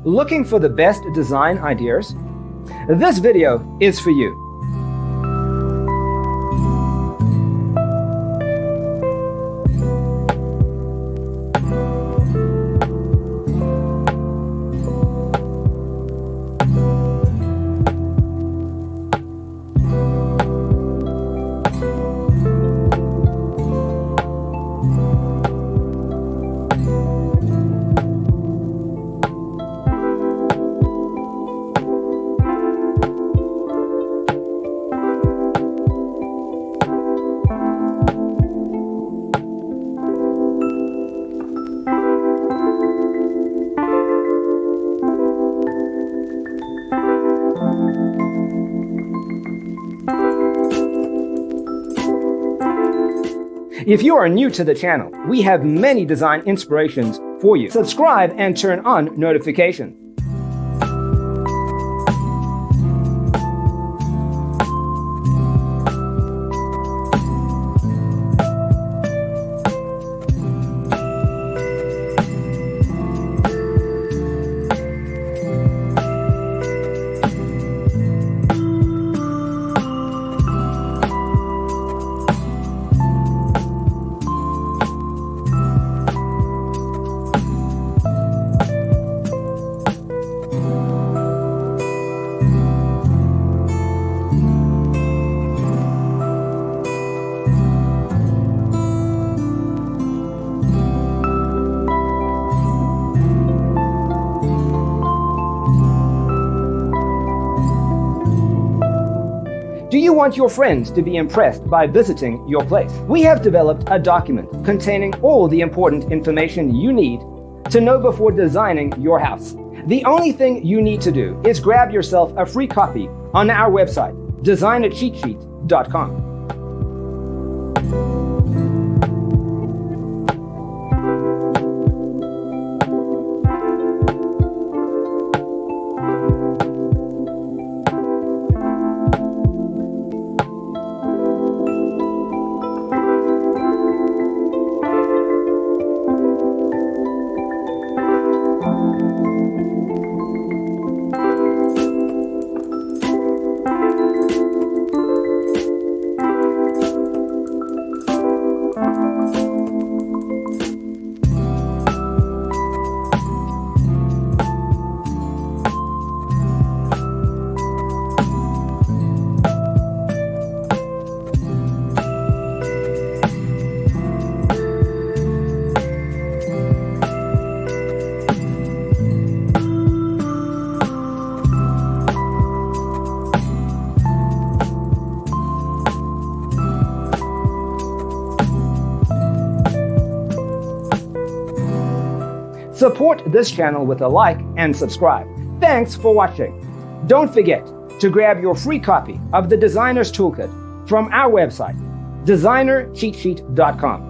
Looking for the best design ideas? This video is for you. If you are new to the channel, we have many design inspirations for you. Subscribe and turn on notifications. Do you want your friends to be impressed by visiting your place? We have developed a document containing all the important information you need to know before designing your house. The only thing you need to do is grab yourself a free copy on our website, designercheatsheet.com. Support this channel with a like and subscribe. Thanks for watching. Don't forget to grab your free copy of the Designer's Toolkit from our website, designercheatsheet.com.